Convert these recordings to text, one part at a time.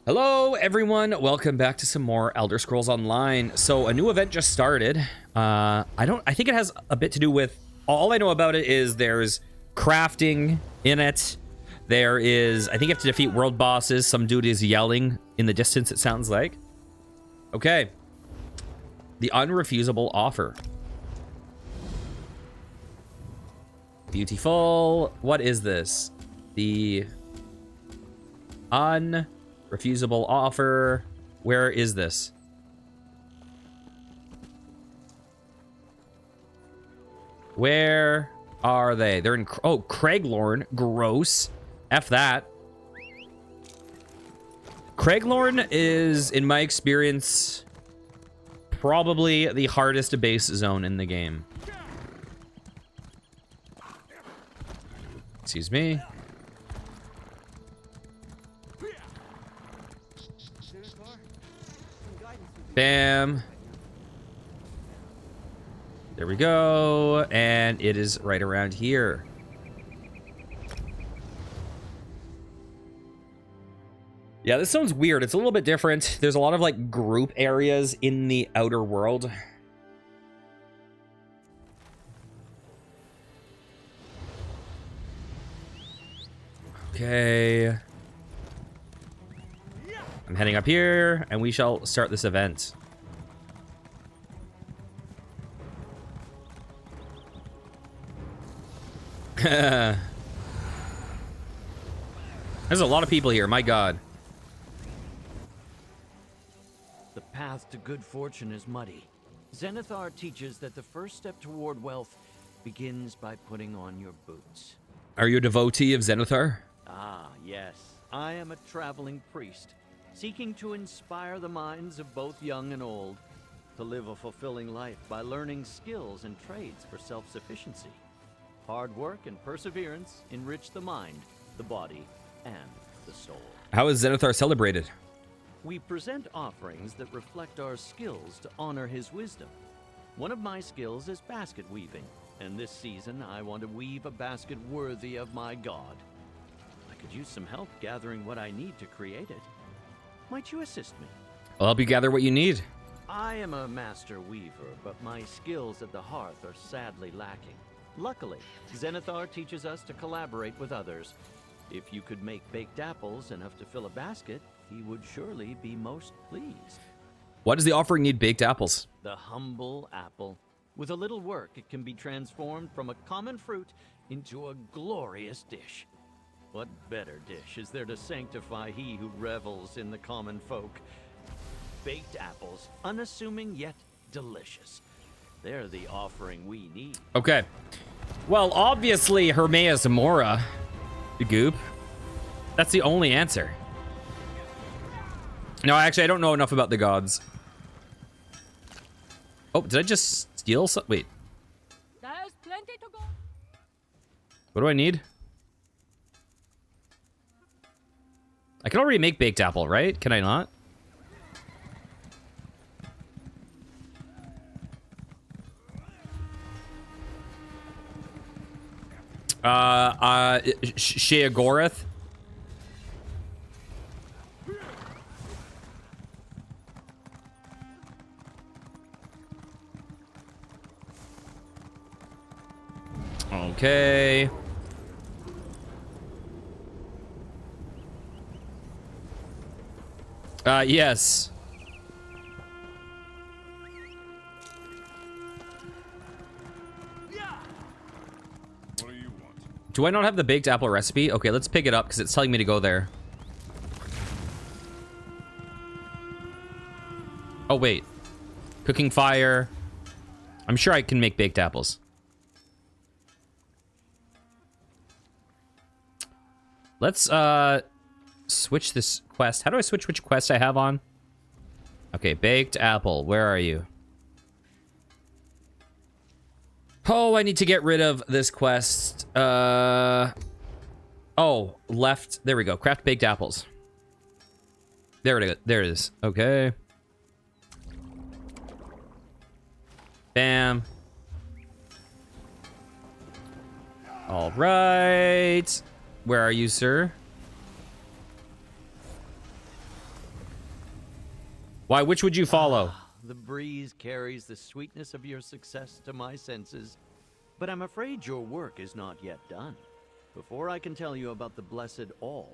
Hello everyone, welcome back to some more Elder Scrolls Online. So a new event just started. I think it has a bit to do with, all I know about it is there's crafting in it. There is, I think you have to defeat world bosses. Some dude is yelling in the distance, it sounds like. Okay. The unrefusable offer. Beautiful. What is this? The unrefusable offer. Where is this? Where are they? They're in, oh, Craiglorn. Gross. F that. Craiglorn is, in my experience, probably the hardest base zone in the game. Excuse me. Bam. There we go. And it is right around here. Yeah, this sounds weird. It's a little bit different. There's a lot of like group areas in the outer world. Okay. I'm heading up here, and we shall start this event. There's a lot of people here, my god. The path to good fortune is muddy. Zenithar teaches that the first step toward wealth begins by putting on your boots. Are you a devotee of Zenithar? Ah, yes. I am a traveling priest, seeking to inspire the minds of both young and old, to live a fulfilling life by learning skills and trades for self-sufficiency. Hard work and perseverance enrich the mind, the body, and the soul. How is Zenithar celebrated? We present offerings that reflect our skills to honor his wisdom. One of my skills is basket weaving, and this season I want to weave a basket worthy of my god. I could use some help gathering what I need to create it. Might you assist me? I'll help you gather what you need. I am a master weaver, but my skills at the hearth are sadly lacking. Luckily, Zenithar teaches us to collaborate with others. If you could make baked apples enough to fill a basket, he would surely be most pleased. Why does the offering need baked apples? The humble apple. With a little work, it can be transformed from a common fruit into a glorious dish. What better dish is there to sanctify he who revels in the common folk? Baked apples, unassuming yet delicious. They're the offering we need. Okay. Well, obviously, Hermea Zamora, Goop. That's the only answer. No, actually, I don't know enough about the gods. Oh, did I just steal some? Wait. There's plenty to go. What do I need? I can already make baked apple, right? Can I not? Sheagorath. Okay. Yes. What do you want? Do I not have the baked apple recipe? Okay, let's pick it up because it's telling me to go there. Oh, wait. Cooking fire. I'm sure I can make baked apples. Let's, switch this quest. How do I switch which quest I have on? Okay, baked apple. Where are you? Oh, I need to get rid of this quest. Oh, left. There we go. Craft baked apples. There it is. There it is. Okay. Bam. All right. Where are you, sir? Why? Which would you follow? The breeze carries the sweetness of your success to my senses. But I'm afraid your work is not yet done. Before I can tell you about the Blessed All,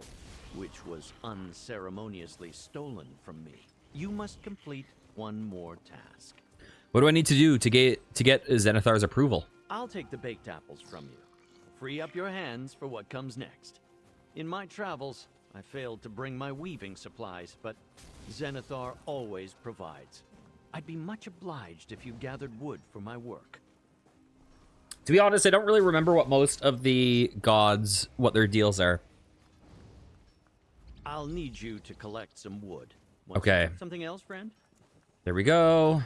which was unceremoniously stolen from me, you must complete one more task. What do I need to do to get Zenithar's approval? I'll take the baked apples from you. Free up your hands for what comes next. In my travels, I failed to bring my weaving supplies, but Zenithar always provides. I'd be much obliged if you gathered wood for my work. To be honest, I don't really remember what most of the gods, what their deals are. I'll need you to collect some wood. Okay. Something else, friend? There we go.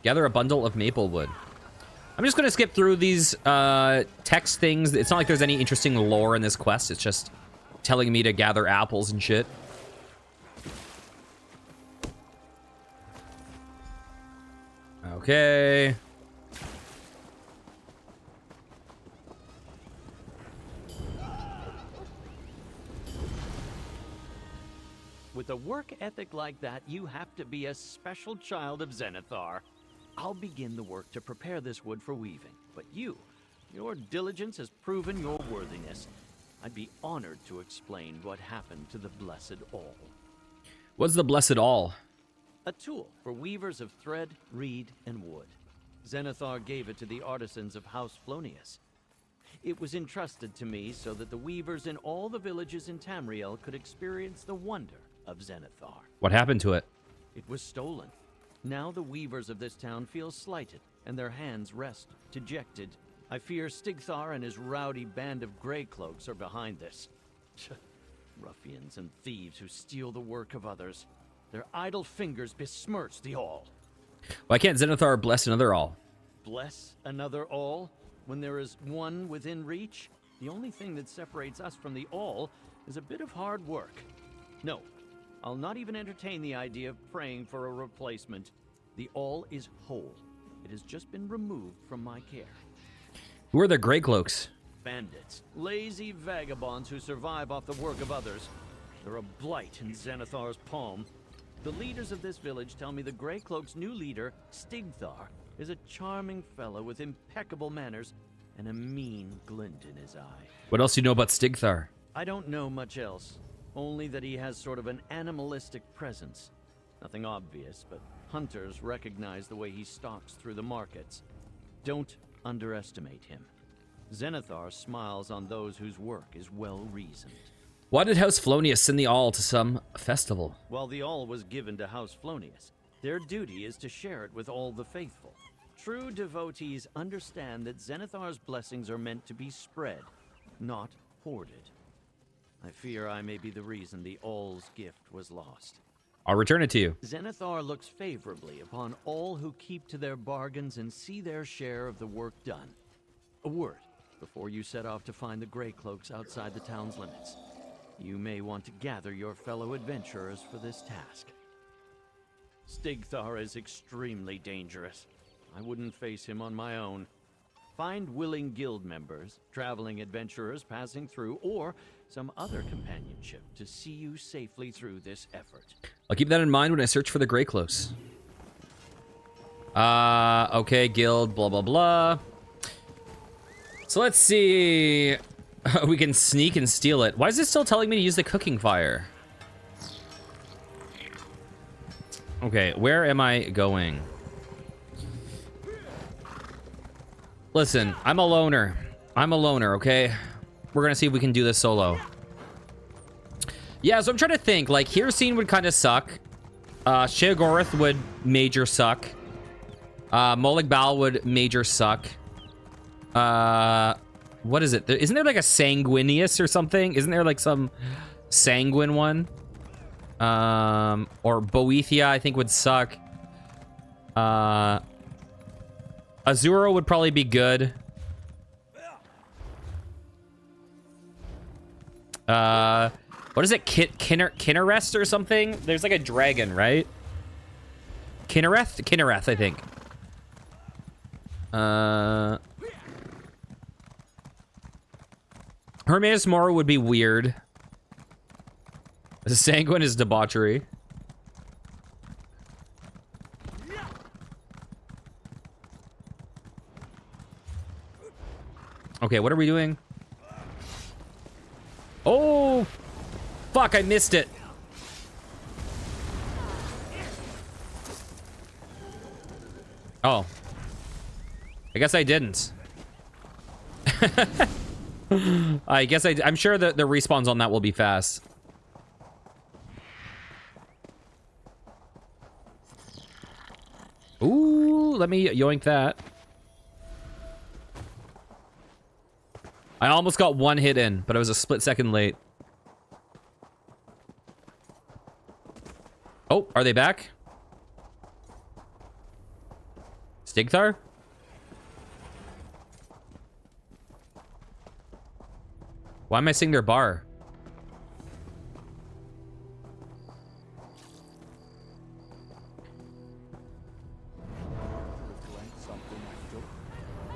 Gather a bundle of maple wood. I'm just going to skip through these text things. It's not like there's any interesting lore in this quest. It's just telling me to gather apples and shit. Okay. With a work ethic like that, you have to be a special child of Zenithar. I'll begin the work to prepare this wood for weaving, but your diligence has proven your worthiness. I'd be honored to explain what happened to the Blessed All. What's the Blessed All? A tool for weavers of thread, reed, and wood. Zenithar gave it to the artisans of House Flonius. It was entrusted to me so that the weavers in all the villages in Tamriel could experience the wonder of Zenithar. What happened to it? It was stolen. Now the weavers of this town feel slighted, and their hands rest dejected. I fear Stigthar and his rowdy band of Greycloaks are behind this. Ruffians and thieves who steal the work of others. Their idle fingers besmirch the All. Why can't Zenithar bless another All? Bless another All? When there is one within reach? The only thing that separates us from the All is a bit of hard work. No, I'll not even entertain the idea of praying for a replacement. The All is whole. It has just been removed from my care. Who are the Greycloaks? Bandits. Lazy vagabonds who survive off the work of others. They're a blight in Zenithar's palm. The leaders of this village tell me the Greycloak's new leader, Stigthar, is a charming fellow with impeccable manners and a mean glint in his eye. What else do you know about Stigthar? I don't know much else. Only that he has sort of an animalistic presence. Nothing obvious, but hunters recognize the way he stalks through the markets. Don't underestimate him. Zenithar smiles on those whose work is well-reasoned. Why did House Flonius send the All to some festival? While the All was given to House Flonius, their duty is to share it with all the faithful. True devotees understand that Zenithar's blessings are meant to be spread, not hoarded. I fear I may be the reason the All's gift was lost. I'll return it to you. Zenithar looks favorably upon all who keep to their bargains and see their share of the work done. A word before you set off to find the Greycloaks outside the town's limits. You may want to gather your fellow adventurers for this task. Stigthar is extremely dangerous. I wouldn't face him on my own. Find willing guild members, traveling adventurers passing through, or some other companionship to see you safely through this effort. I'll keep that in mind when I search for the Greycloaks. Okay, guild, blah, blah, blah. So let's see. We can sneak and steal it. Why is it still telling me to use the cooking fire? Okay, where am I going? Listen, I'm a loner. I'm a loner, okay? We're gonna see if we can do this solo. Yeah, so I'm trying to think. Like, Hirsine would kind of suck. Sheogorath would major suck. Molag Bal would major suck. What is it? Isn't there like a Sanguinius or something? Isn't there like some Sanguine one? Or Boethia, I think, would suck. Azura would probably be good. What is it? Kinnerest or something? There's like a dragon, right? Kinnereth? Kinnereth, I think. Hermaeus Mora would be weird. The Sanguine is debauchery. Okay, what are we doing? Oh, fuck, I missed it. Oh. I guess I didn't. I guess I'm sure that the respawns on that will be fast. Ooh, let me yoink that. I almost got one hit in, but I was a split second late. Oh, are they back? Zenithar? Why am I seeing their bar?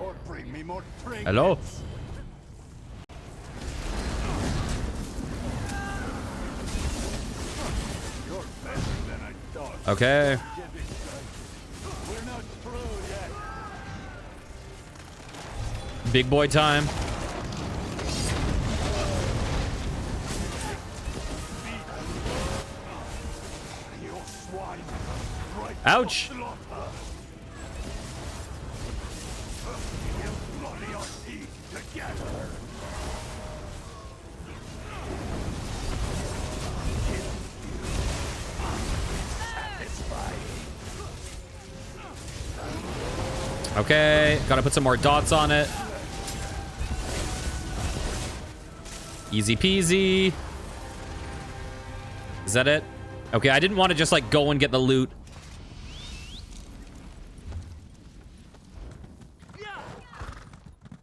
Or bring me more trinkets. Hello? You're better than I thought. Okay. We're not through yet. Big boy time. You swine. Right. Ouch. Bloody our teeth together. Okay, gotta put some more dots on it. Easy peasy. Is that it? Okay, I didn't want to just like go and get the loot.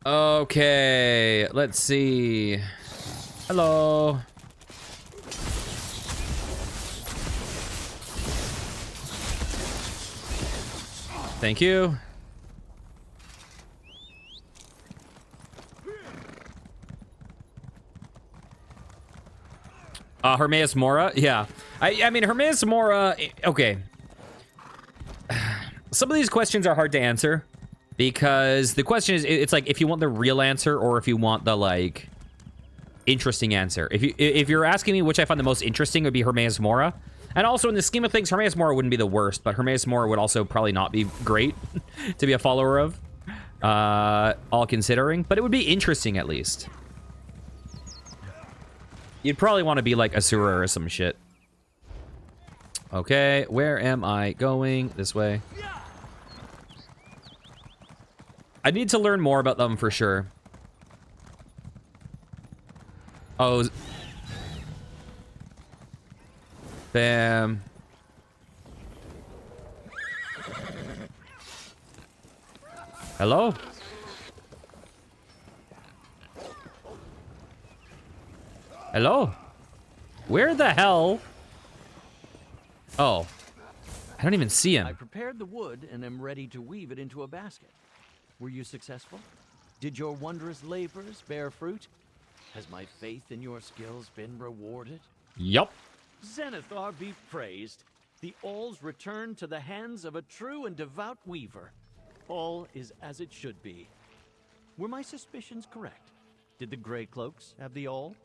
Okay, let's see. Hello. Thank you. Hermaeus Mora? Yeah. I mean, Hermaeus Mora, okay. Some of these questions are hard to answer because the question is, it's like if you want the real answer or if you want the, like, interesting answer. If you're asking me which I find the most interesting, it would be Hermaeus Mora. And also, in the scheme of things, Hermaeus Mora wouldn't be the worst, but Hermaeus Mora would also probably not be great to be a follower of, all considering. But it would be interesting, at least. You'd probably want to be like Asura or some shit. Okay, where am I going? This way. I need to learn more about them for sure. Oh. Bam. Hello? Hello? Where the hell? Oh. I don't even see him. I prepared the wood and am ready to weave it into a basket. Were you successful? Did your wondrous labors bear fruit? Has my faith in your skills been rewarded? Yup. Zenithar be praised. The alls return to the hands of a true and devout weaver. All is as it should be. Were my suspicions correct? Did the Grey Cloaks have the all?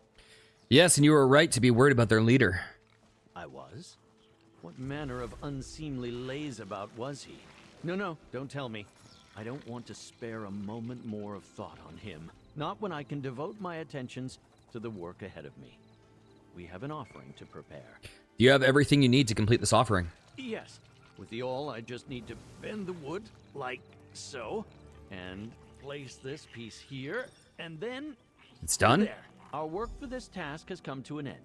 Yes, and you were right to be worried about their leader. I was? What manner of unseemly lazeabout was he? No, don't tell me. I don't want to spare a moment more of thought on him. Not when I can devote my attentions to the work ahead of me. We have an offering to prepare. Do you have everything you need to complete this offering? Yes. With the awl, I just need to bend the wood, like so, and place this piece here, and then... It's done? There. Our work for this task has come to an end.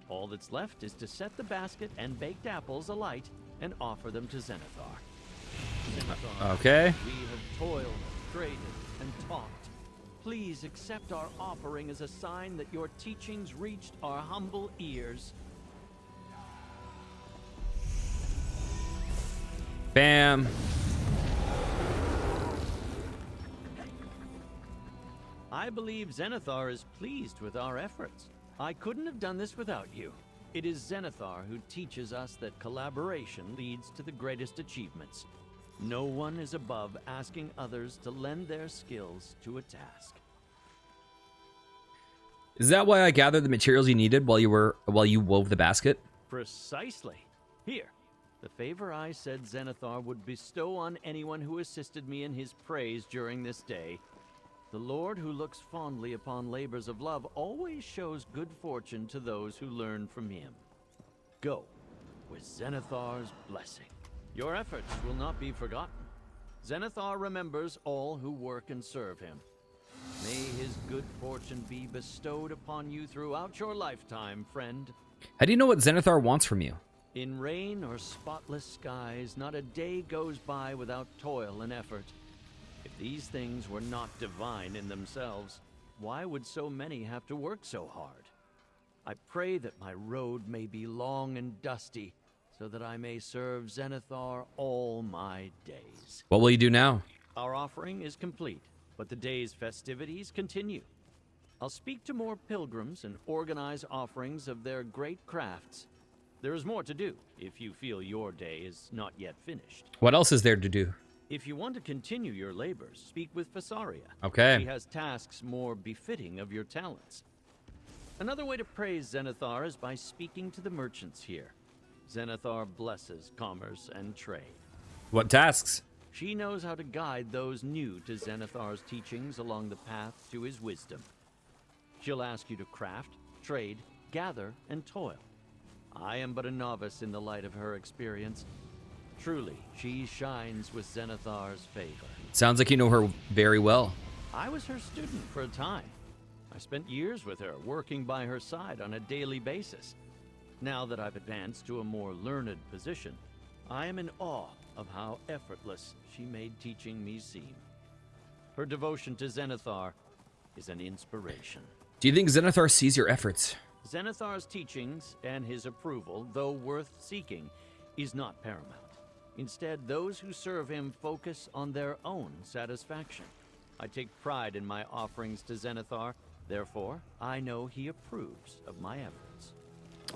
All that's left is to set the basket and baked apples alight and offer them to Zenithar. Zenithar, Okay. we have toiled, traded, and talked. Please accept our offering as a sign that your teachings reached our humble ears. Bam. I believe Zenithar is pleased with our efforts. I couldn't have done this without you. It is Zenithar who teaches us that collaboration leads to the greatest achievements. No one is above asking others to lend their skills to a task. Is that why I gathered the materials you needed while you wove the basket? Precisely. Here, the favor I said Zenithar would bestow on anyone who assisted me in his praise during this day. The Lord who looks fondly upon labors of love always shows good fortune to those who learn from him. Go, with Zenithar's blessing. Your efforts will not be forgotten. Zenithar remembers all who work and serve him. May his good fortune be bestowed upon you throughout your lifetime, friend. How do you know what Zenithar wants from you? In rain or spotless skies, not a day goes by without toil and effort. If these things were not divine in themselves, why would so many have to work so hard? I pray that my road may be long and dusty, so that I may serve Zenithar all my days. What will you do now? Our offering is complete, but the day's festivities continue. I'll speak to more pilgrims and organize offerings of their great crafts. There is more to do, if you feel your day is not yet finished. What else is there to do? If you want to continue your labors, speak with Fasaria. Okay. She has tasks more befitting of your talents. Another way to praise Zenithar is by speaking to the merchants here. Zenithar blesses commerce and trade. What tasks? She knows how to guide those new to Zenithar's teachings along the path to his wisdom. She'll ask you to craft, trade, gather, and toil. I am but a novice in the light of her experience. Truly, she shines with Zenithar's favor. Sounds like you know her very well. I was her student for a time. I spent years with her, working by her side on a daily basis. Now that I've advanced to a more learned position, I am in awe of how effortless she made teaching me seem. Her devotion to Zenithar is an inspiration. Do you think Zenithar sees your efforts? Zenithar's teachings and his approval, though worth seeking, is not paramount. Instead, those who serve him focus on their own satisfaction. I take pride in my offerings to Zenithar, therefore, I know he approves of my efforts.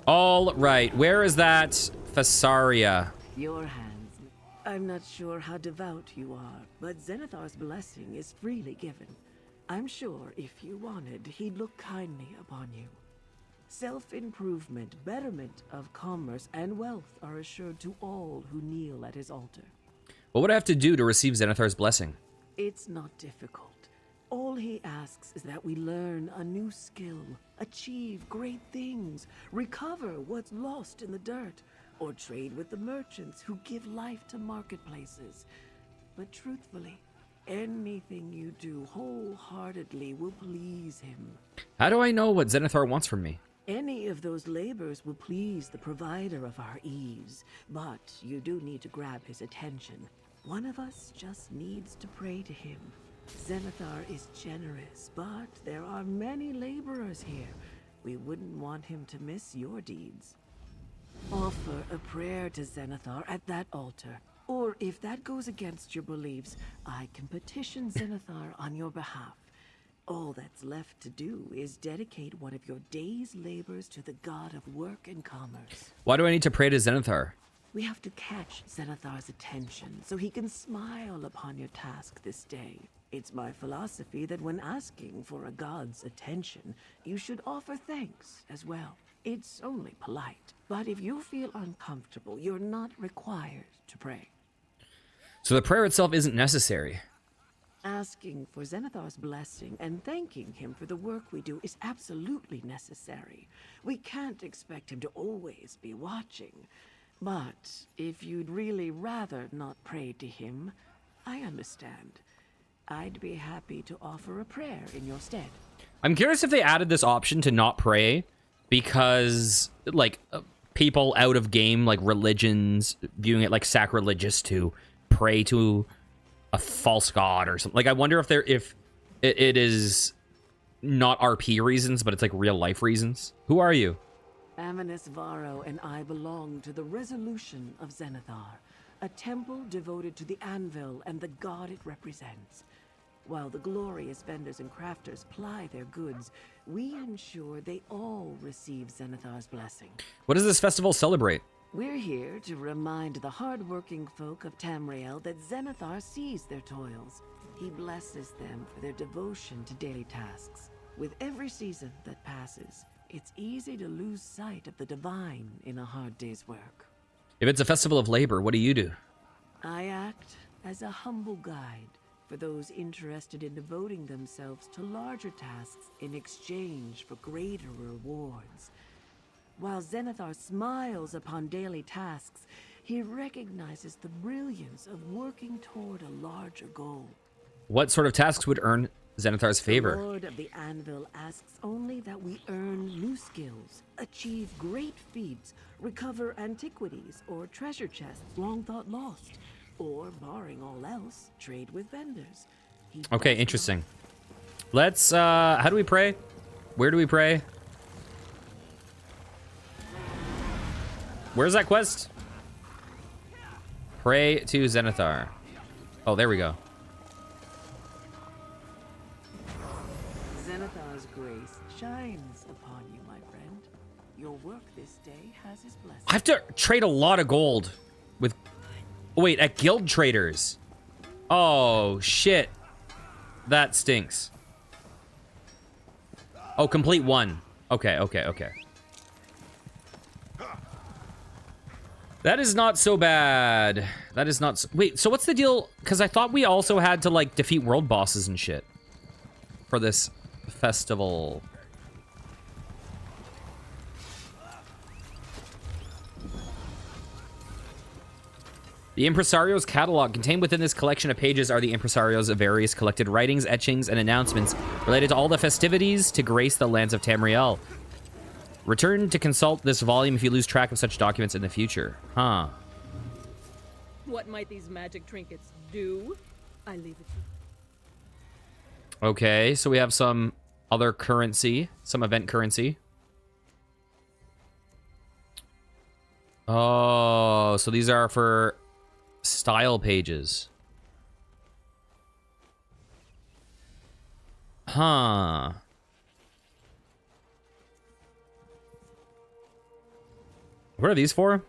All right, where is that Fasaria? Your hands. I'm not sure how devout you are, but Zenithar's blessing is freely given. I'm sure if you wanted, he'd look kindly upon you. Self-improvement, betterment of commerce, and wealth are assured to all who kneel at his altar. What would I have to do to receive Zenithar's blessing? It's not difficult. All he asks is that we learn a new skill, achieve great things, recover what's lost in the dirt, or trade with the merchants who give life to marketplaces. But truthfully, anything you do wholeheartedly will please him. How do I know what Zenithar wants from me? Any of those labors will please the provider of our ease, but you do need to grab his attention. One of us just needs to pray to him. Zenithar is generous, but there are many laborers here. We wouldn't want him to miss your deeds. Offer a prayer to Zenithar at that altar. Or if that goes against your beliefs, I can petition Zenithar on your behalf. All that's left to do is dedicate one of your day's labors to the god of work and commerce. Why do I need to pray to Zenithar? We have to catch Zenithar's attention so he can smile upon your task this day. It's my philosophy that when asking for a god's attention, you should offer thanks as well. It's only polite. But if you feel uncomfortable, you're not required to pray. So the prayer itself isn't necessary. Asking for Zenithar's blessing and thanking him for the work we do is absolutely necessary. We can't expect him to always be watching. But if you'd really rather not pray to him, I understand. I'd be happy to offer a prayer in your stead. I'm curious if they added this option to not pray because, like, people out of game, like religions, viewing it like sacrilegious to pray to a false god or something. Like, I wonder if it is not RP reasons, but it's like real life reasons. Who are you? Amanus Varro and I belong to the Resolution of Zenithar, a temple devoted to the anvil and the god it represents. While the glorious vendors and crafters ply their goods, we ensure they all receive Zenithar's blessing. What does this festival celebrate? We're here to remind the hard-working folk of Tamriel that Zenithar sees their toils. He blesses them for their devotion to daily tasks. With every season that passes, it's easy to lose sight of the divine in a hard day's work. If it's a festival of labor, what do you do? I act as a humble guide for those interested in devoting themselves to larger tasks in exchange for greater rewards. While Zenithar smiles upon daily tasks, he recognizes the brilliance of working toward a larger goal. What sort of tasks would earn Zenithar's favor? The Lord of the Anvil asks only that we earn new skills, achieve great feats, recover antiquities or treasure chests long thought lost, or, barring all else, trade with vendors. Okay, interesting. Let's, how do we pray? Where do we pray? Where's that quest? Pray to Zenithar. Oh, there we go. Zenithar's grace shines upon you, my friend. Your work this day has his blessing. I have to trade a lot of gold with... Oh, wait, at guild traders. Oh, shit. That stinks. Oh, complete one. Okay, okay, okay. That is not so bad. That is not... Wait, so what's the deal? Because I thought we also had to, like, defeat world bosses and shit for this festival. The Impresario's catalog. Contained within this collection of pages are the Impresario's various collected writings, etchings, and announcements related to all the festivities to grace the lands of Tamriel. Return to consult this volume if you lose track of such documents in the future. Huh. What might these magic trinkets do? I leave it to you. Okay, so we have some other currency, some event currency. Oh, so these are for style pages. Huh. What are these for?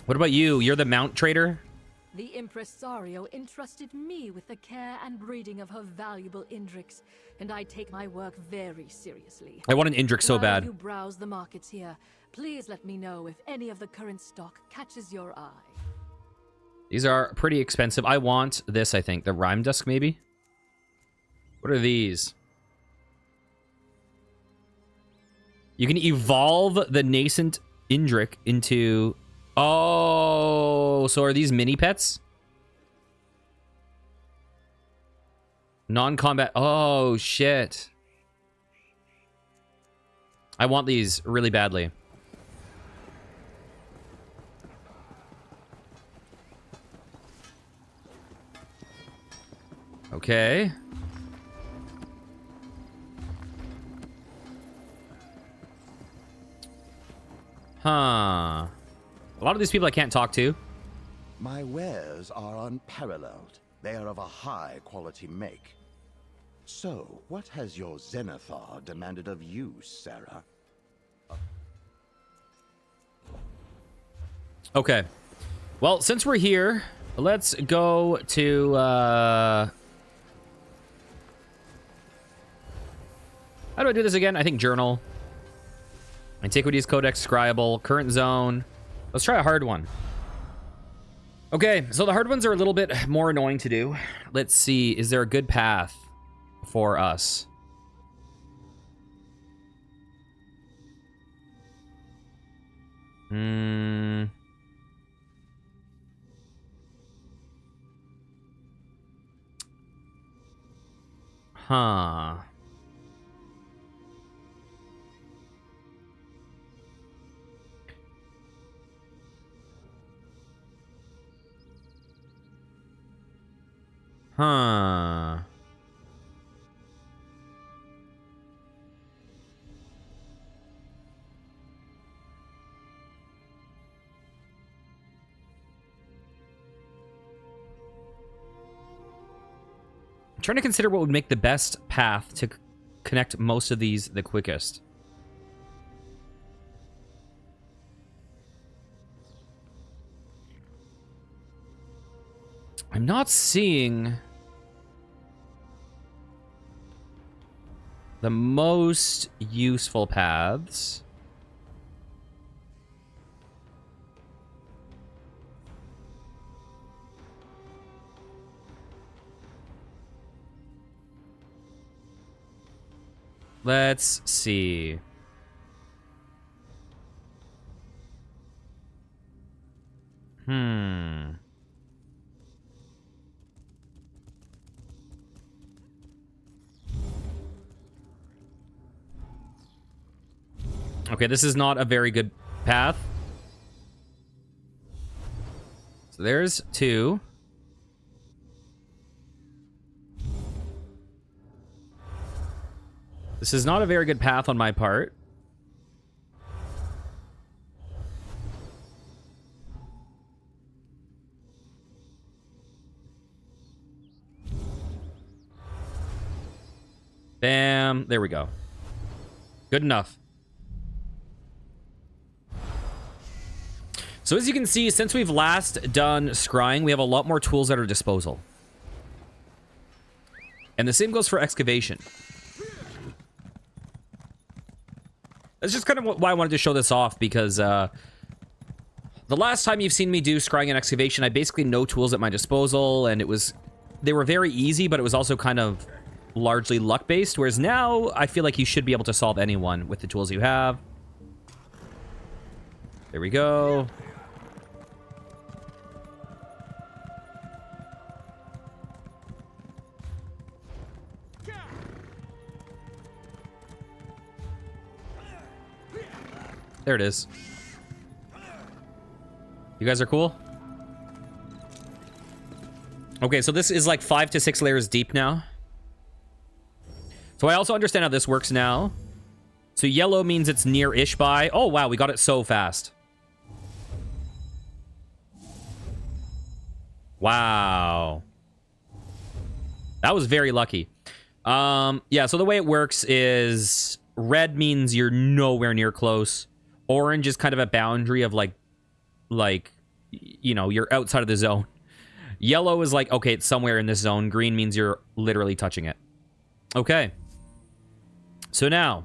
What about you? You're the mount trader? The impresario entrusted me with the care and breeding of her valuable Indrix, and I take my work very seriously. I want an Indrix so While bad. you browse the markets here, please let me know if any of the current stock catches your eye. These are pretty expensive. I want this, I think. The Rhyme Dusk, maybe? What are these? You can evolve the nascent Indrik into... Oh, so are these mini pets? Non-combat. Oh, shit. I want these really badly. Okay. Huh. A lot of these people I can't talk to. My wares are unparalleled. They are of a high quality make. So, what has your Zenithar demanded of you, Sarah? Okay. Well, since we're here, let's go to, how do I do this again? I think journal. Antiquities Codex Scribal. Current zone. Let's try a hard one. Okay, so the hard ones are a little bit more annoying to do. Let's see. Is there a good path for us? Huh. Huh. I'm trying to consider what would make the best path to connect most of these the quickest. I'm not seeing the most useful paths. Let's see. Okay, this is not a very good path. So there's 2. This is not a very good path on my part. Bam. There we go. Good enough. So as you can see, since we've last done scrying, we have a lot more tools at our disposal. And the same goes for excavation. That's just kind of why I wanted to show this off, because the last time you've seen me do scrying and excavation, I basically no tools at my disposal, and they were very easy, but it was also kind of largely luck-based, whereas now I feel like you should be able to solve anyone with the tools you have. There we go. There it is. You guys are cool? Okay, so this is like 5 to 6 layers deep now. So I also understand how this works now. So yellow means it's near-ish by. Oh, wow, we got it so fast. Wow. That was very lucky. Yeah, so the way it works is red means you're nowhere near close. Orange is kind of a boundary of like, you know, you're outside of the zone. Yellow is like, okay, it's somewhere in this zone. Green means you're literally touching it. Okay. So now.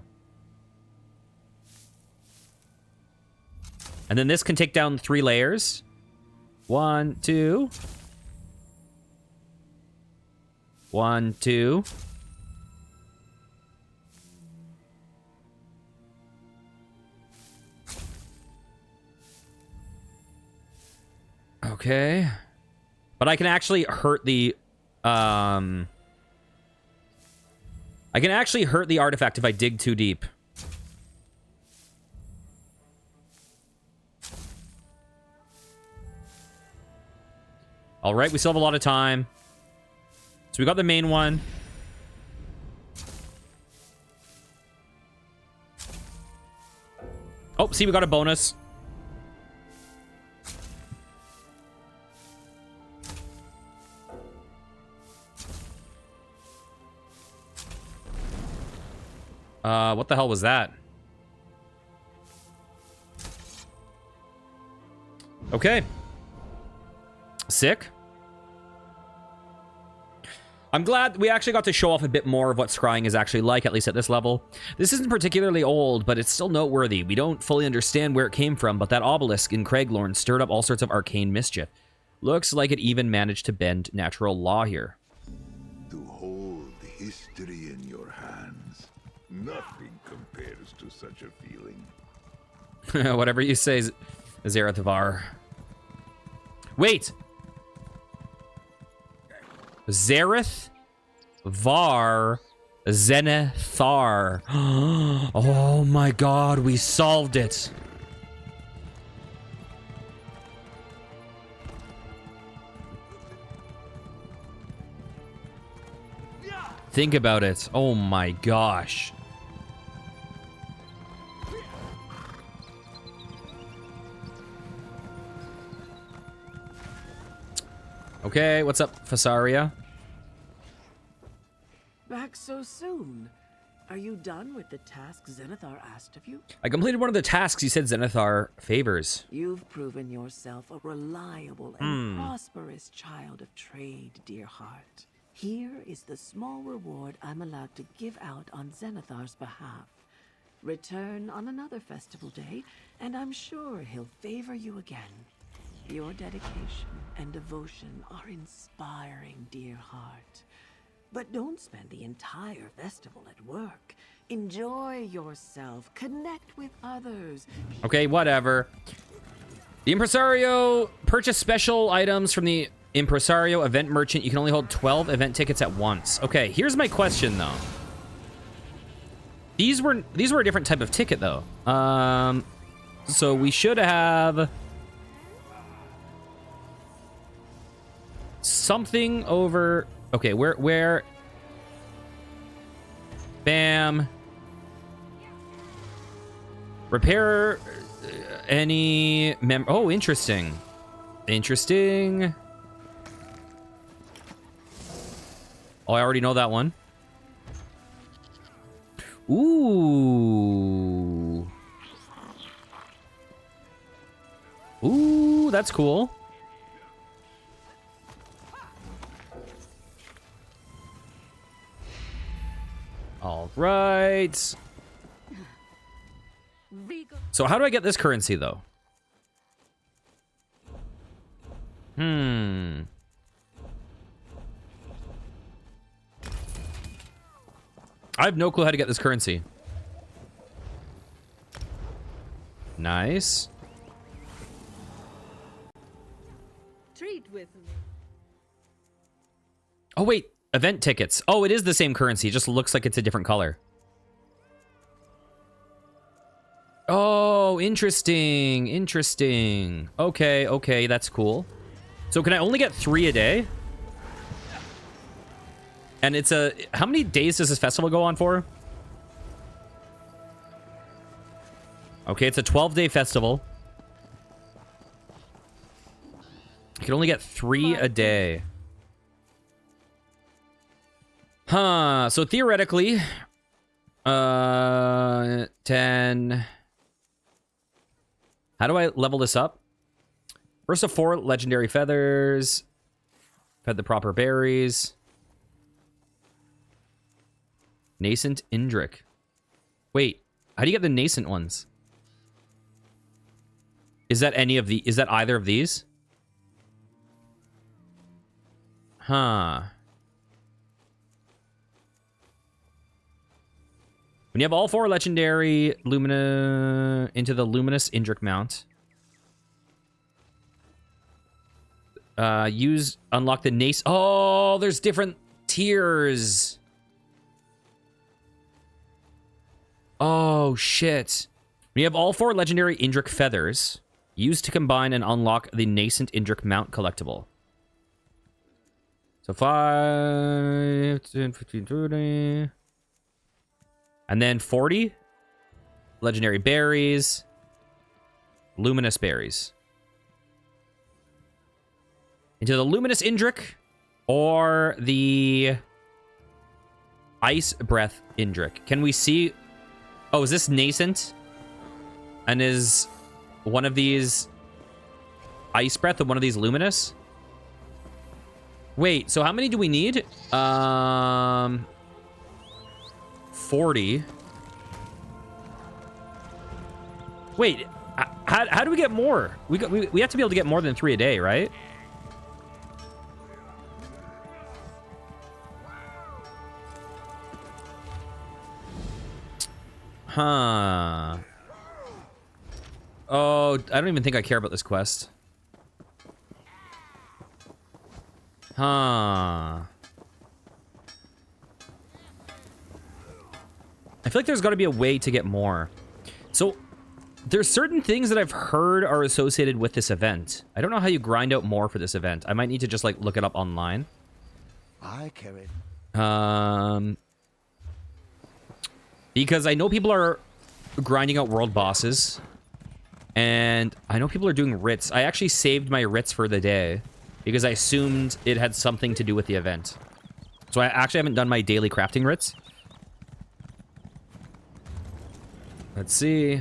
And then this can take down 3 layers. 1, 2. 1, 2. Okay. But I can actually hurt the I can actually hurt the artifact if I dig too deep. All right, we still have a lot of time. So we got the main one. Oh, see, we got a bonus. What the hell was that? Okay. Sick. I'm glad we actually got to show off a bit more of what scrying is actually like, at least at this level. This isn't particularly old, but it's still noteworthy. We don't fully understand where it came from, but that obelisk in Craiglorn stirred up all sorts of arcane mischief. Looks like it even managed to bend natural law here. To hold history in your hands, nothing compares to such a feeling. Whatever you say, Zenithar. Wait! Zereth Var Zenithar. Oh my god, we solved it. Think about it. Oh my gosh. Okay, what's up, Fasaria? Back so soon? Are you done with the task Zenithar asked of you? I completed one of the tasks you said Zenithar favors. You've proven yourself a reliable and prosperous child of trade, dear heart. Here is the small reward I'm allowed to give out on Zenithar's behalf. Return on another festival day, and I'm sure he'll favor you again. Your dedication and devotion are inspiring, dear heart. But don't spend the entire festival at work. Enjoy yourself. Connect with others. Okay, whatever. The Impresario. Purchase special items from the Impresario event merchant. You can only hold 12 event tickets at once. Okay, here's my question, though. These were a different type of ticket, though. So we should have something over... Okay, where... Bam. Repair any oh, interesting. Interesting. Oh, I already know that one. Ooh. Ooh, that's cool. All right. So how do I get this currency, though? I have no clue how to get this currency. Nice. Treat with me. Oh, wait. Event tickets. Oh, it is the same currency. It just looks like it's a different color. Oh, interesting. Interesting. Okay, okay. That's cool. So can I only get 3 a day? And it's a... How many days does this festival go on for? Okay, it's a 12-day festival. You can only get 3 a day. Huh, so theoretically, 10. How do I level this up? First of 4 legendary feathers. Fed the proper berries. Nascent Indrik. Wait, how do you get the nascent ones? Is that any of the... Is that either of these? Huh. When you have all 4 legendary Lumina into the Luminous Indrik mount, unlock the Nace. Oh, there's different tiers. Oh, shit. When you have all 4 legendary Indrik feathers, use to combine and unlock the Nascent Indrik mount collectible. So 5, 10, 15, 20... And then 40 legendary berries, luminous berries. Into the Luminous Indrik or the Ice Breath Indrik. Can we see... Oh, is this nascent? And is one of these Ice Breath and one of these luminous? Wait, so how many do we need? 40. Wait, how do we get more? We have to be able to get more than 3 a day, right? Huh. Oh, I don't even think I care about this quest. Huh. I feel like there's got to be a way to get more. So, there's certain things that I've heard are associated with this event. I don't know how you grind out more for this event. I might need to just, like, look it up online. I carried. Because I know people are grinding out world bosses. And I know people are doing writs. I actually saved my writs for the day. Because I assumed it had something to do with the event. So I actually haven't done my daily crafting writs. Let's see.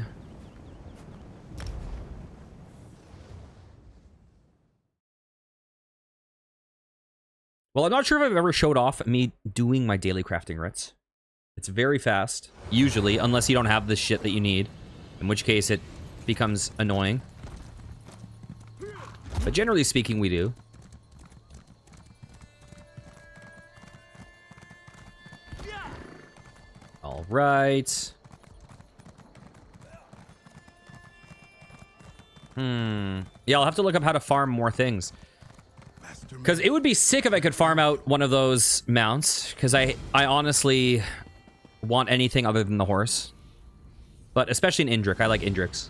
Well, I'm not sure if I've ever showed off me doing my daily crafting writs. It's very fast, usually, unless you don't have the shit that you need, in which case it becomes annoying. But generally speaking, we do. All right. Yeah, I'll have to look up how to farm more things. Because it would be sick if I could farm out one of those mounts. Because I honestly want anything other than the horse. But especially in Indrik. I like Indriks.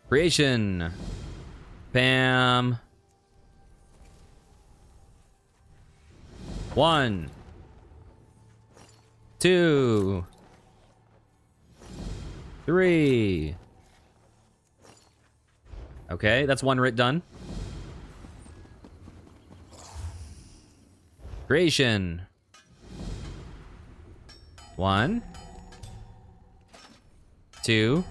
Creation. Bam. 1, 2, 3. Okay, that's 1 writ done. Creation. 1, 2,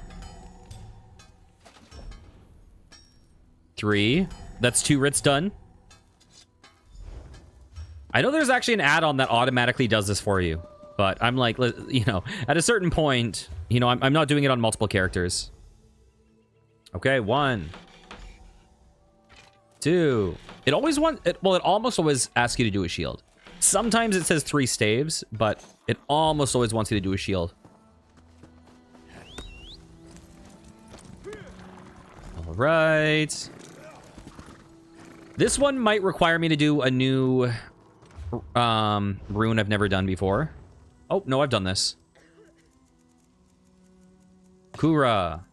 3. That's 2 writs done. I know there's actually an add-on that automatically does this for you, but I'm like, you know, at a certain point, you know, I'm not doing it on multiple characters. Okay, 1, 2. It almost always asks you to do a shield. Sometimes it says 3 staves, but it almost always wants you to do a shield. All right. This one might require me to do a new rune I've never done before. Oh, no, I've done this. Kura.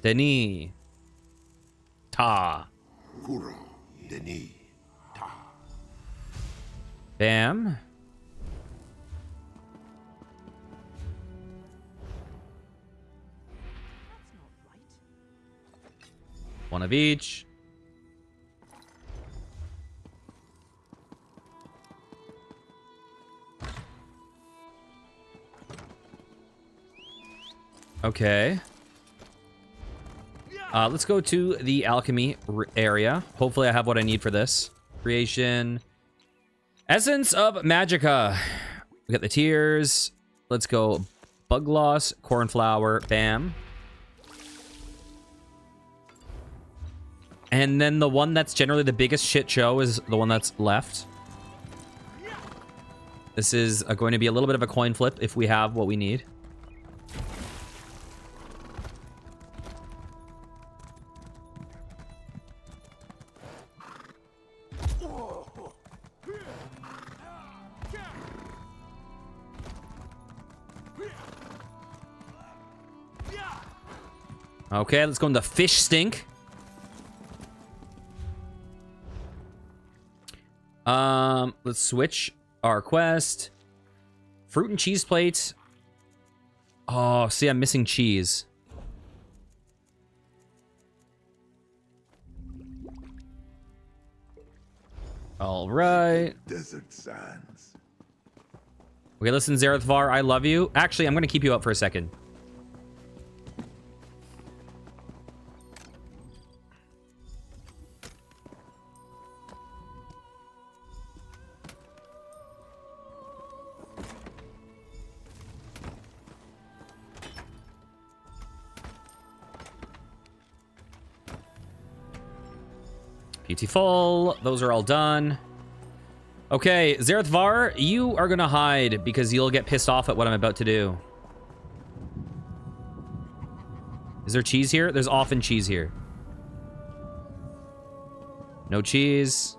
Denis. Ta. Kura, Denis, Ta. Bam. One of each. Okay. Let's go to the alchemy area. Hopefully I have what I need for this. Creation. Essence of Magicka. We got the tears. Let's go. Bug loss, cornflower, bam. And then the one that's generally the biggest shit show is the one that's left. This is going to be a little bit of a coin flip if we have what we need. Okay, let's go into fish stink. Let's switch our quest. Fruit and cheese plate. Oh, see, I'm missing cheese. All right. Desert sands. Okay, listen, Zenithar, I love you. Actually, I'm going to keep you up for a second. Beautiful. Those are all done. Okay, Zenithar, you are gonna hide because you'll get pissed off at what I'm about to do. Is there cheese here? There's often cheese here. No cheese.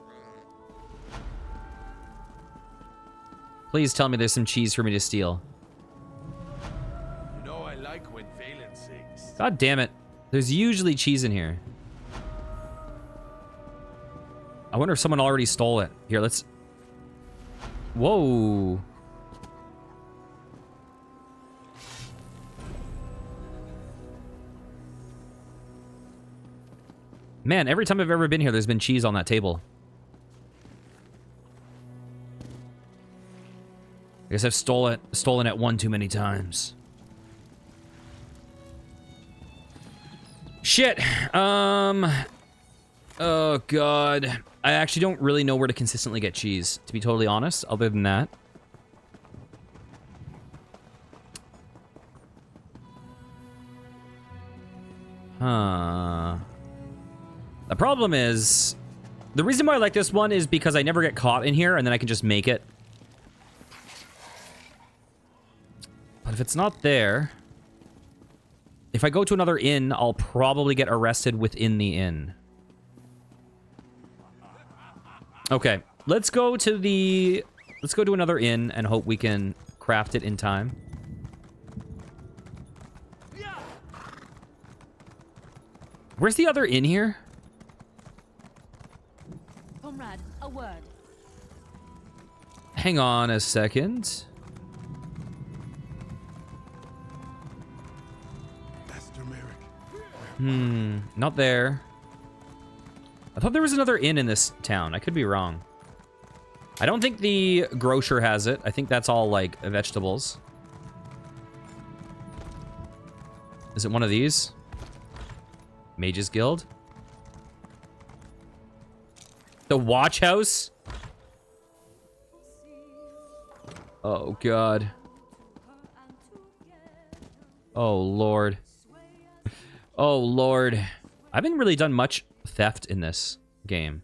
Please tell me there's some cheese for me to steal. You know I like when Valen sings. God damn it. There's usually cheese in here. I wonder if someone already stole it. Here, let's... Whoa. Man, every time I've ever been here, there's been cheese on that table. guess I've stolen it one too many times. Shit. Oh, God. I actually don't really know where to consistently get cheese, to be totally honest, other than that. Huh. The problem is... The reason why I like this one is because I never get caught in here, and then I can just make it. But if it's not there... If I go to another inn, I'll probably get arrested within the inn. Okay, let's go to another inn and hope we can craft it in time. Where's the other inn here? Comrade, a word. Hang on a second. Not there. I thought there was another inn in this town. I could be wrong. I don't think the grocer has it. I think that's all, like, vegetables. Is it one of these? Mage's Guild? The Watch House? Oh, God. Oh, Lord. Oh, Lord. I haven't really done much theft in this game.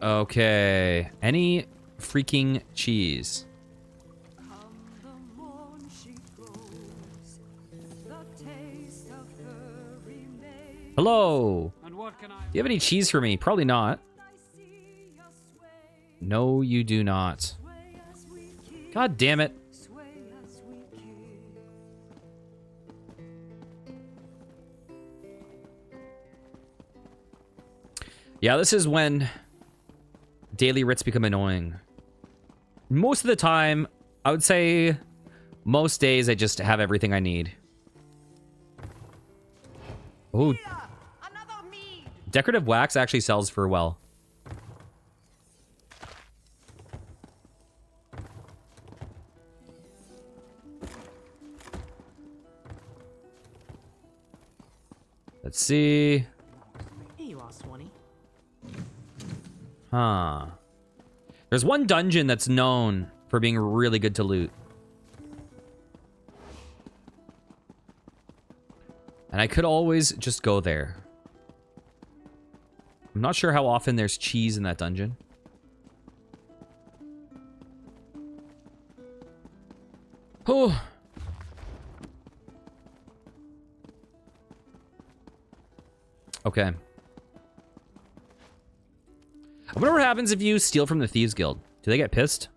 Okay. Any freaking cheese. Hello. Do you have any cheese for me? Probably not. No, you do not. God damn it. Yeah, this is when daily writs become annoying. Most of the time, I would say most days I just have everything I need. Oh, decorative wax actually sells for well. Let's see. Here you are, Swanee. Huh. There's one dungeon that's known for being really good to loot. And I could always just go there. I'm not sure how often there's cheese in that dungeon. Oh. Okay. I wonder what happens if you steal from the Thieves Guild. Do they get pissed?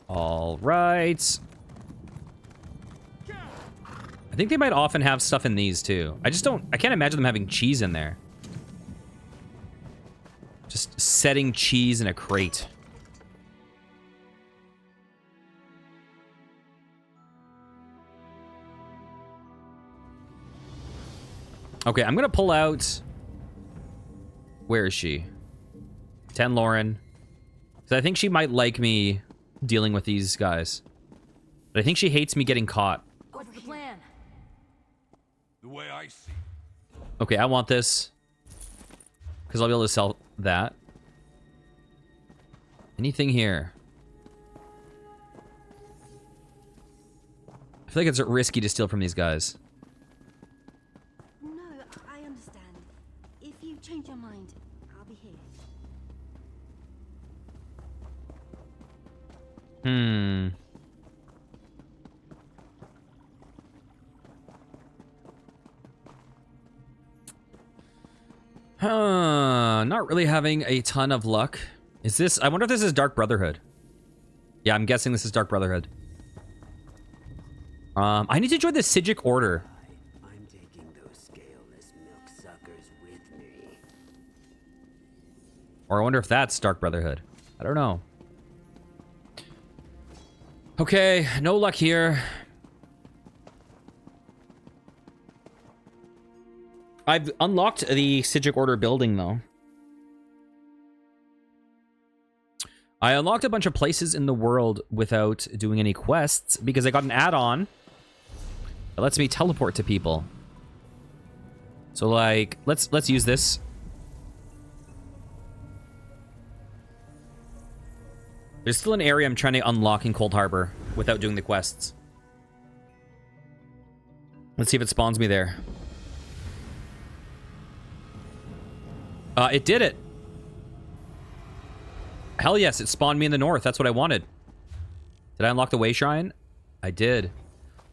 All right. I think they might often have stuff in these too. I can't imagine them having cheese in there. Just setting cheese in a crate. Okay, I'm gonna pull out... Where is she? 10 Lauren. Because I think she might like me dealing with these guys. But I think she hates me getting caught. What's the plan? The way I see. Okay, I want this. Because I'll be able to sell that. Anything here? I feel like it's risky to steal from these guys. No, I understand. If you change your mind, I'll be here. Not really having a ton of luck. Is this... I wonder if this is Dark Brotherhood. Yeah, I'm guessing this is Dark Brotherhood. I need to join the Sijic Order. I'm taking those scaleless milk suckers with me. Or I wonder if that's Dark Brotherhood. I don't know. Okay, no luck here. I've unlocked the Sigic Order building, though. I unlocked a bunch of places in the world without doing any quests because I got an add-on that lets me teleport to people. So, like, let's use this. There's still an area I'm trying to unlock in Cold Harbor without doing the quests. Let's see if it spawns me there. It did it. Hell yes, it spawned me in the north. That's what I wanted. Did I unlock the Way Shrine? I did.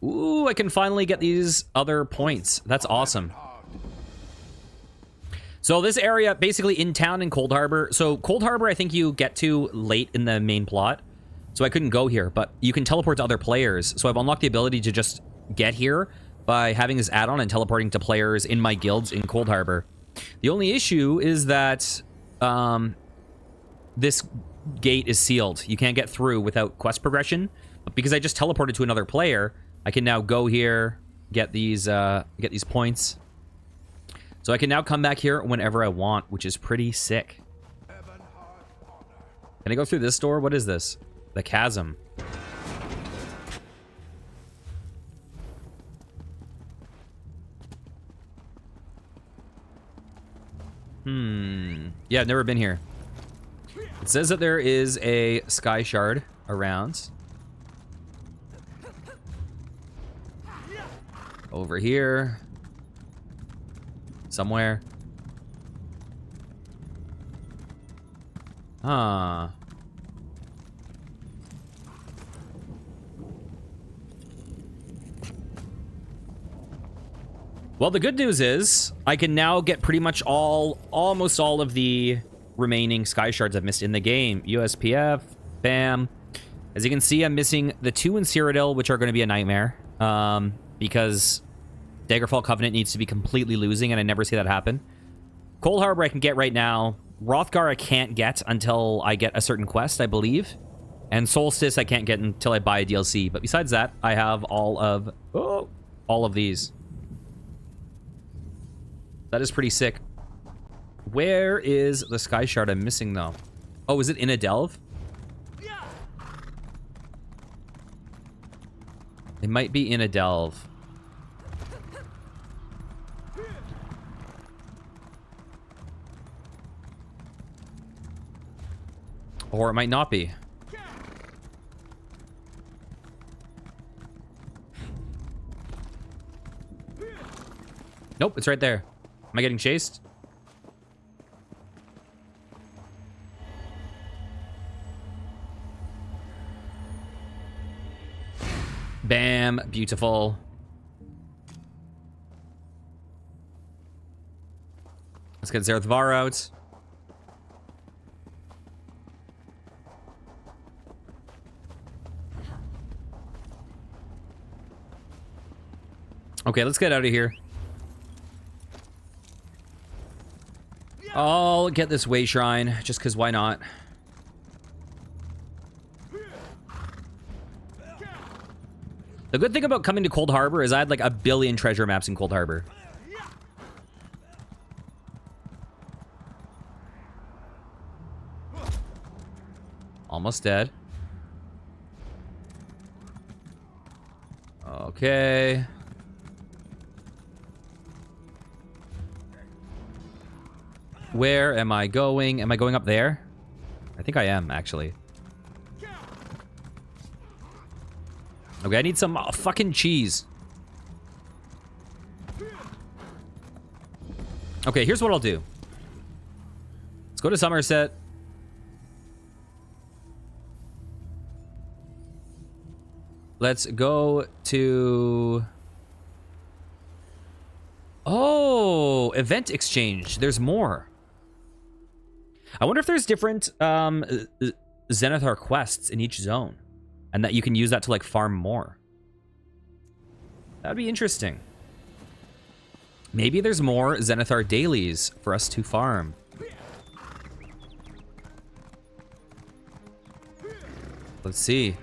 Ooh, I can finally get these other points. That's awesome. So this area, basically in town in Cold Harbor. So Cold Harbor, I think you get to late in the main plot. So I couldn't go here, but you can teleport to other players. So I've unlocked the ability to just get here by having this add-on and teleporting to players in my guilds in Cold Harbor. The only issue is that this gate is sealed. You can't get through without quest progression. But because I just teleported to another player, I can now go here, get these points. So I can now come back here whenever I want, which is pretty sick. Can I go through this door? What is this? The chasm. Yeah, I've never been here. It says that there is a sky shard around. Over here. Somewhere. Huh. Well, the good news is I can now get pretty much almost all of the remaining sky shards I've missed in the game. USPF, bam. As you can see, I'm missing the 2 in Cyrodiil, which are going to be a nightmare. Because Daggerfall Covenant needs to be completely losing, and I never see that happen. Cold Harbor I can get right now. Hrothgar I can't get until I get a certain quest, I believe. And Solstice I can't get until I buy a DLC. But besides that, I have all of these. That is pretty sick. Where is the sky shard I'm missing, though? Oh, is it in a delve? It might be in a delve. Or it might not be. Nope, it's right there. Am I getting chased? Bam, beautiful. Let's get Zenithar out. Okay, let's get out of here. I'll get this Way Shrine, just because why not? The good thing about coming to Cold Harbor is I had like 1 billion treasure maps in Cold Harbor. Almost dead. Okay. Where am I going? Am I going up there? I think I am, actually. Okay, I need some fucking cheese. Okay, here's what I'll do. Let's go to Somerset. Let's go to... Oh, event exchange. There's more. I wonder if there's different Zenithar quests in each zone. And that you can use that to, like, farm more. That'd be interesting. Maybe there's more Zenithar dailies for us to farm. Let's see.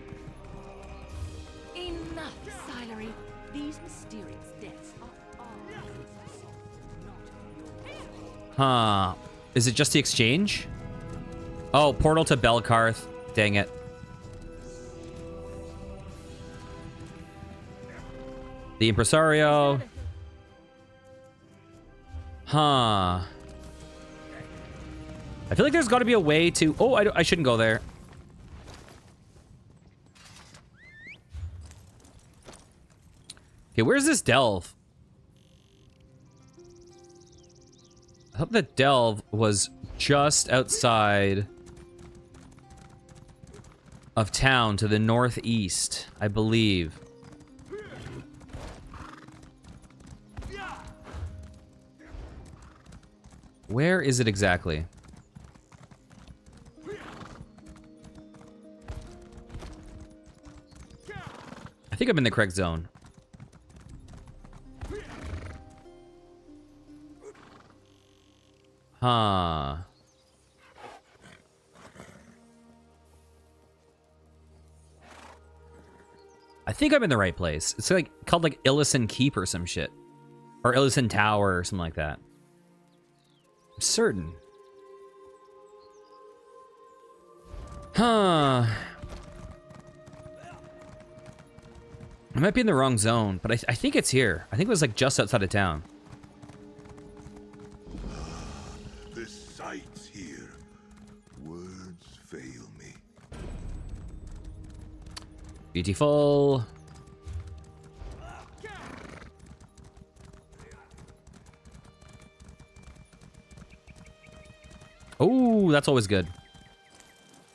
Enough, Silery. These mysterious deaths are all Huh. Is it just the exchange? Oh, portal to Belkarth. Dang it. The Impresario. Huh. I feel like there's got to be a way to... Oh, I shouldn't go there. Okay, where's this delve? I thought the delve was just outside of town to the northeast, I believe. Where is it exactly? I think I'm in the correct zone. Huh. I think I'm in the right place. It's like called like Illison Keep or some shit. Or Illison Tower or something like that. I'm certain. Huh. I might be in the wrong zone, but I think it's here. I think it was like just outside of town. The sights here. Words fail me. Beautiful. Oh, that's always good.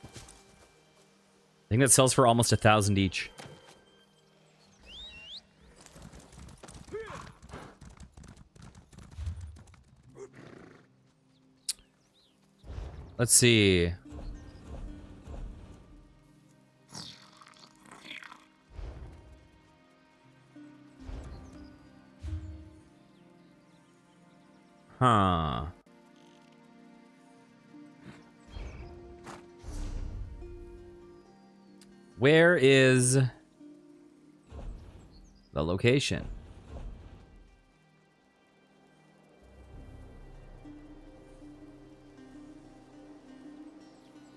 I think that sells for almost 1,000 each. Let's see. Huh. Where is the location?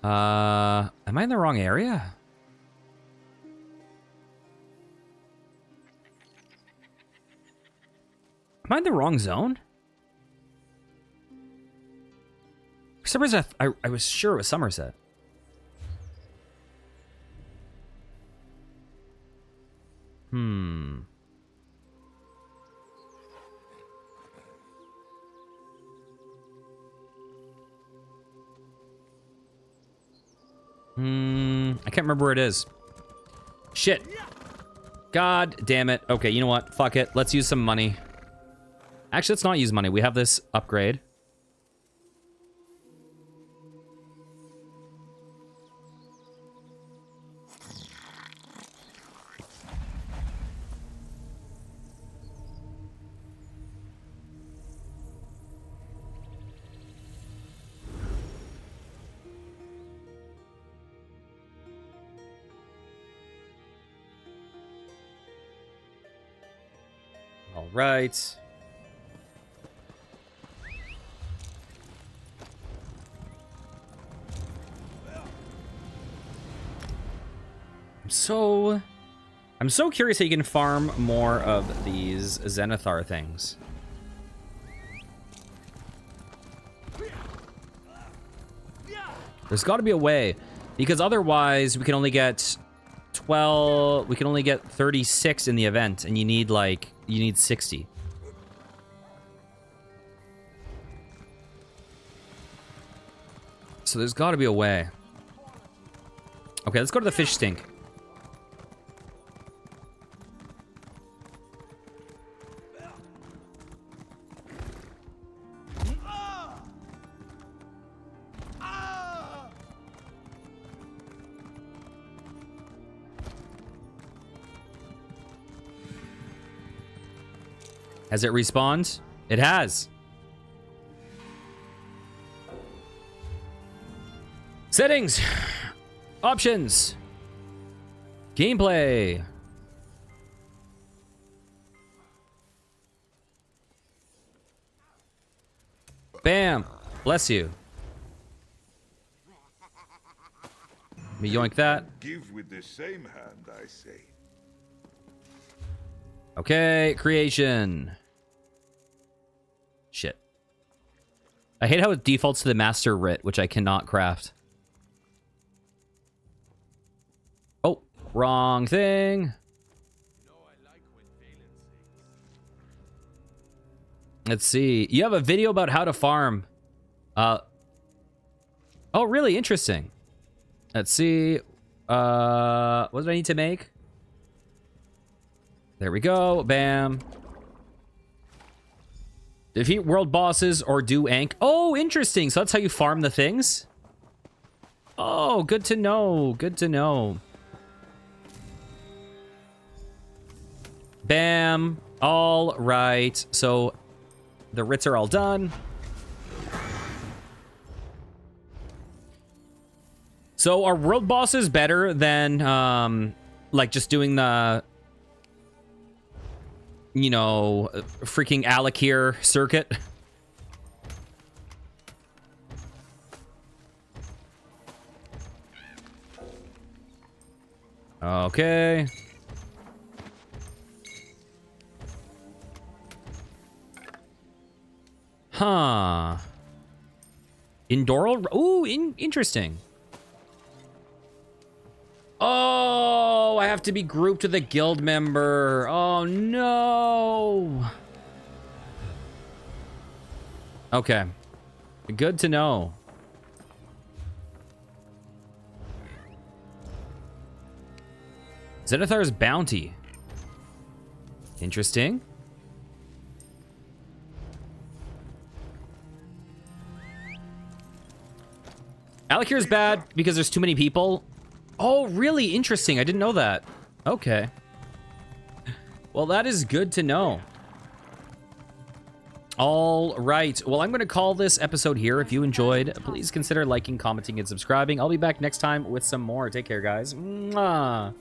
Am I in the wrong area? Am I in the wrong zone? For some reason, I was sure it was Somerset. Hmm. I can't remember where it is. Shit. God damn it. Okay, you know what? Fuck it. Let's use some money. Actually, let's not use money. We have this upgrade. All right. I'm so curious how you can farm more of these Zenithar things. There's got to be a way, because otherwise we can only get 12, we can only get 36 in the event, and you need 60. So there's got to be a way. Okay, let's go to the fish stink. Has it respawned? It has. Settings. Options. Gameplay. Bam. Bless you. Let me yoink that. Give with the same hand, I say. Okay, creation. Shit. I hate how it defaults to the master writ, which I cannot craft. Oh, wrong thing. Let's see. You have a video about how to farm. Oh, really interesting. Let's see. What do I need to make? There we go. Bam. Defeat world bosses or do Ankh. Oh, interesting. So that's how you farm the things? Oh, good to know. Good to know. Bam. All right. So the writs are all done. So are world bosses better than like just doing the, you know, freaking Alakir circuit? Okay. Huh. Indoral? Ooh, interesting. Oh, I have to be grouped with a guild member. Oh, no. Okay. Good to know. Zenithar's bounty. Interesting. Alakir's bad because there's too many people. Oh, really interesting. I didn't know that. Okay. Well, that is good to know. All right. Well, I'm going to call this episode here. If you enjoyed, please consider liking, commenting, and subscribing. I'll be back next time with some more. Take care, guys. Mwah.